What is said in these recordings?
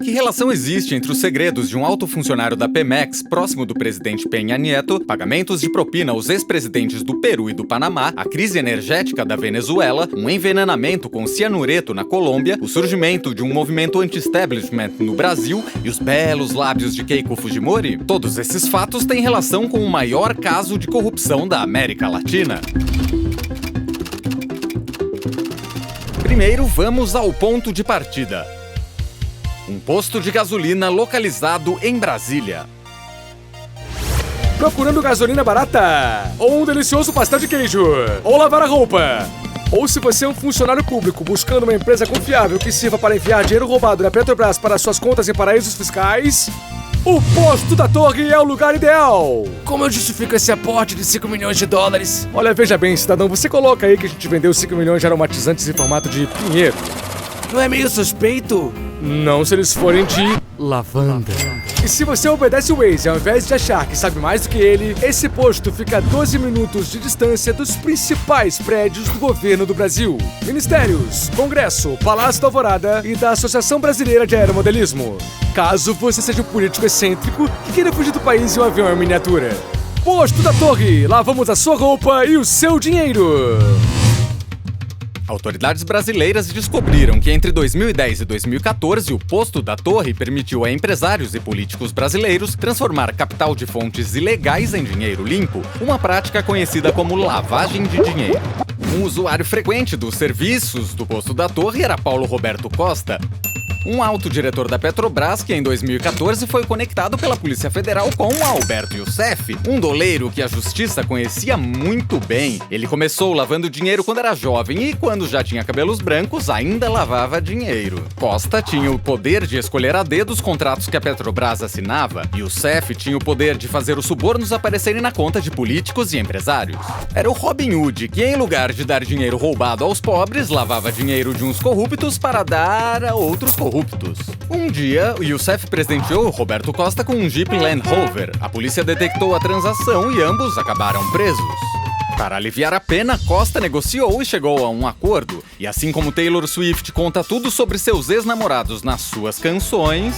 Que relação existe entre os segredos de um alto funcionário da Pemex, próximo do presidente Peña Nieto, pagamentos de propina aos ex-presidentes do Peru e do Panamá, a crise energética da Venezuela, um envenenamento com cianureto na Colômbia, o surgimento de um movimento anti-establishment no Brasil e os belos lábios de Keiko Fujimori? Todos esses fatos têm relação com o maior caso de corrupção da América Latina. Primeiro, vamos ao ponto de partida. Um posto de gasolina localizado em Brasília. Procurando gasolina barata? Ou um delicioso pastel de queijo? Ou lavar a roupa? Ou se você é um funcionário público buscando uma empresa confiável que sirva para enviar dinheiro roubado da Petrobras para suas contas em paraísos fiscais? O Posto da Torre é o lugar ideal! Como eu justifico esse aporte de 5 milhões de dólares? Olha, veja bem, cidadão, você coloca aí que a gente vendeu 5 milhões de aromatizantes em formato de pinheiro. Não é meio suspeito? Não se eles forem de lavanda. E se você obedece o Waze ao invés de achar que sabe mais do que ele, esse posto fica a 12 minutos de distância dos principais prédios do governo do Brasil: Ministérios, Congresso, Palácio da Alvorada e da Associação Brasileira de Aeromodelismo. Caso você seja um político excêntrico que queira fugir do país em um avião em miniatura. Posto da Torre, lavamos a sua roupa e o seu dinheiro. Autoridades brasileiras descobriram que entre 2010 e 2014, o Posto da Torre permitiu a empresários e políticos brasileiros transformar capital de fontes ilegais em dinheiro limpo, uma prática conhecida como lavagem de dinheiro. Um usuário frequente dos serviços do Posto da Torre era Paulo Roberto Costa, um alto diretor da Petrobras que em 2014 foi conectado pela Polícia Federal com Alberto Youssef, um doleiro que a justiça conhecia muito bem. Ele começou lavando dinheiro quando era jovem e, quando já tinha cabelos brancos, ainda lavava dinheiro. Costa tinha o poder de escolher a dedo os contratos que a Petrobras assinava. Youssef tinha o poder de fazer os subornos aparecerem na conta de políticos e empresários. Era o Robin Hood que, em lugar de dar dinheiro roubado aos pobres, lavava dinheiro de uns corruptos para dar a outros corruptos. Um dia, Youssef presenteou Roberto Costa com um Jeep Land Rover. A polícia detectou a transação e ambos acabaram presos. Para aliviar a pena, Costa negociou e chegou a um acordo. E assim como Taylor Swift conta tudo sobre seus ex-namorados nas suas canções,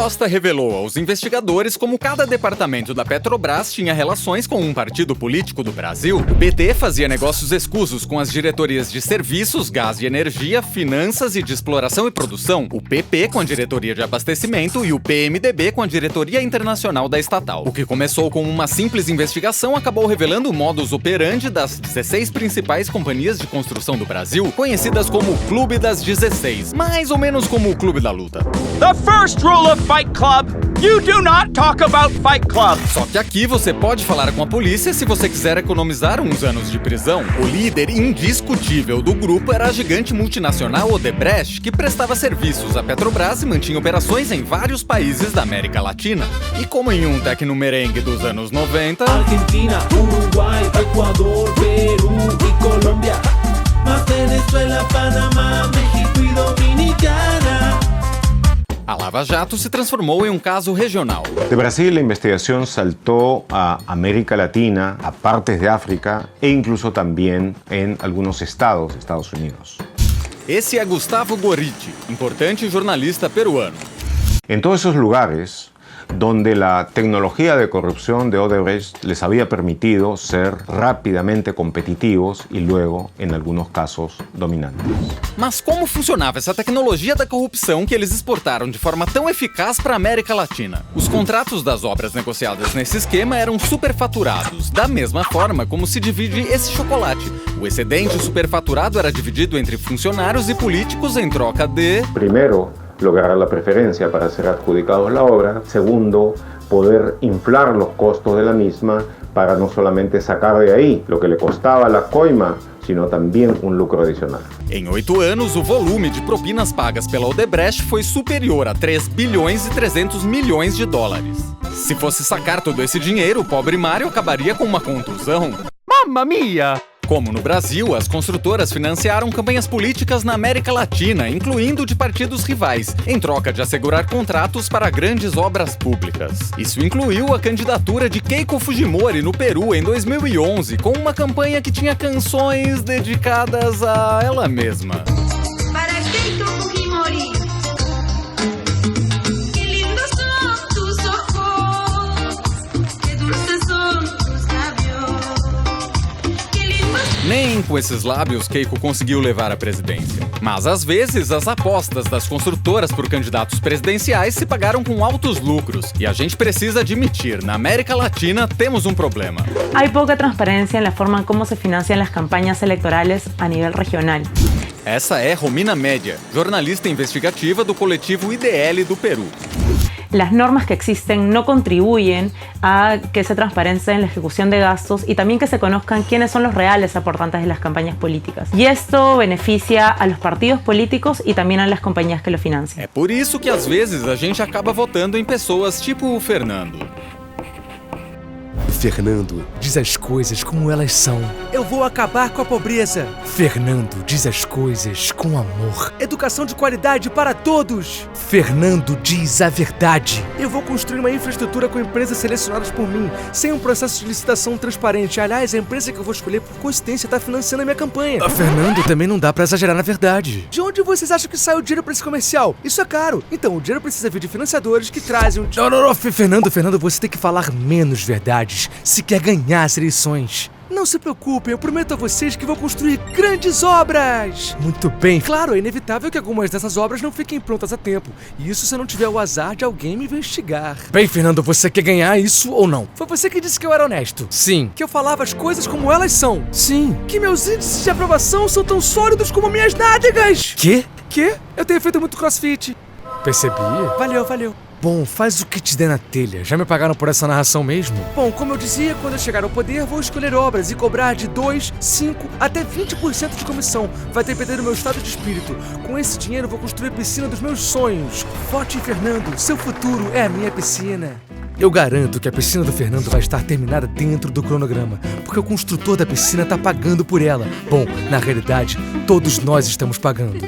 Costa revelou aos investigadores como cada departamento da Petrobras tinha relações com um partido político do Brasil. O PT fazia negócios escusos com as diretorias de serviços, gás e energia, finanças e de exploração e produção, o PP com a diretoria de abastecimento e o PMDB com a diretoria internacional da estatal. O que começou com uma simples investigação acabou revelando o modus operandi das 16 principais companhias de construção do Brasil, conhecidas como o Clube das 16, mais ou menos como o Clube da Luta. The first rule of Fight Club, you do not talk about Fight Club. Só que aqui você pode falar com a polícia se você quiser economizar uns anos de prisão. O líder indiscutível do grupo era a gigante multinacional Odebrecht, que prestava serviços à Petrobras e mantinha operações em vários países da América Latina. E como em um tecno-merengue dos anos 90... Argentina, Uruguai, Equador, Peru e Colômbia, mas Venezuela, Panamá, México e Dominicana. A Lava Jato se transformou em um caso regional. De Brasil, la investigación saltó a América Latina, a partes de África e incluso también en algunos estados de Estados Unidos. Esse é Gustavo Gorriti, importante jornalista peruano. En todos esos lugares donde la tecnología de corrupción de Odebrecht les había permitido ser rápidamente competitivos y luego, en algunos casos, dominantes. Mas como funcionava essa tecnologia da corrupção que eles exportaram de forma tão eficaz para a América Latina? Os contratos das obras negociadas nesse esquema eram superfaturados, da mesma forma como se divide esse chocolate. O excedente superfaturado era dividido entre funcionários e políticos em troca de... Primeiro, lograr la preferencia para ser adjudicados la obra. Segundo, poder inflar los costos de la misma para no solamente sacar de ahí lo que le costaba la coima, sino também um lucro adicional. Em 8 anos, o volume de propinas pagas pela Odebrecht foi superior a 3 bilhões e 300 milhões de dólares. Se fosse sacar todo esse dinheiro, o pobre Mário acabaria com uma contusão. Mamma mia! Como no Brasil, as construtoras financiaram campanhas políticas na América Latina, incluindo de partidos rivais, em troca de assegurar contratos para grandes obras públicas. Isso incluiu a candidatura de Keiko Fujimori no Peru em 2011, com uma campanha que tinha canções dedicadas a ela mesma. Para Keiko Fujimori, que lindos son tus ojos, que dulces son tus labios, que lindos... Nem com esses lábios Keiko conseguiu levar a presidência. Mas às vezes as apostas das construtoras por candidatos presidenciais se pagaram com altos lucros. E a gente precisa admitir, na América Latina temos um problema. Hay poca transparencia en la forma en cómo se financian las campañas electorales a nivel regional. Essa é Romina Média, jornalista investigativa do coletivo IDL do Peru. Las normas que existen no contribuyen a que se transparencia en la ejecución de gastos y también que se conozcan quiénes son los reales aportantes de las campañas políticas. Y esto beneficia a los partidos políticos y también a las compañías que lo financian. É por isso que às vezes a gente acaba votando em pessoas tipo o Fernando. Fernando diz as coisas como elas são. Eu vou acabar com a pobreza. Fernando diz as coisas com amor. Educação de qualidade para todos. Fernando diz a verdade. Eu vou construir uma infraestrutura com empresas selecionadas por mim, sem um processo de licitação transparente. Aliás, a empresa que eu vou escolher por coincidência está financiando a minha campanha. Fernando, também não dá pra exagerar na verdade. De onde vocês acham que sai o dinheiro pra esse comercial? Isso é caro. Então, o dinheiro precisa vir de financiadores que trazem o... Não, Fernando, você tem que falar menos verdades se quer ganhar as eleições. Não se preocupem, eu prometo a vocês que vou construir grandes obras! Muito bem, claro, é inevitável que algumas dessas obras não fiquem prontas a tempo. E isso se não tiver o azar de alguém me investigar. Bem, Fernando, você quer ganhar isso ou não? Foi você que disse que eu era honesto. Sim. Que eu falava as coisas como elas são. Sim. Que meus índices de aprovação são tão sólidos como minhas nádegas. Quê? Eu tenho feito muito crossfit. Percebi. Valeu. Bom, faz o que te der na telha. Já me pagaram por essa narração mesmo? Bom, como eu dizia, quando eu chegar ao poder, vou escolher obras e cobrar de 2, 5, até 20% de comissão. Vai depender do meu estado de espírito. Com esse dinheiro, vou construir a piscina dos meus sonhos. Vote em Fernando, seu futuro é a minha piscina. Eu garanto que a piscina do Fernando vai estar terminada dentro do cronograma, porque o construtor da piscina está pagando por ela. Bom, na realidade, todos nós estamos pagando.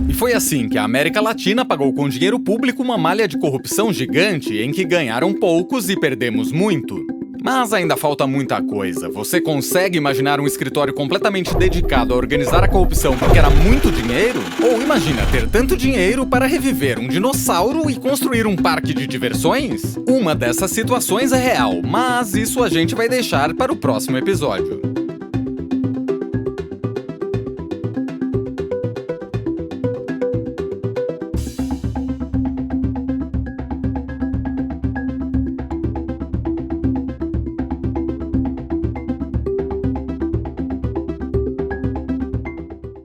E foi assim que a América Latina pagou com dinheiro público uma malha de corrupção gigante em que ganharam poucos e perdemos muito. Mas ainda falta muita coisa. Você consegue imaginar um escritório completamente dedicado a organizar a corrupção porque era muito dinheiro? Ou imagina ter tanto dinheiro para reviver um dinossauro e construir um parque de diversões? Uma dessas situações é real, mas isso a gente vai deixar para o próximo episódio.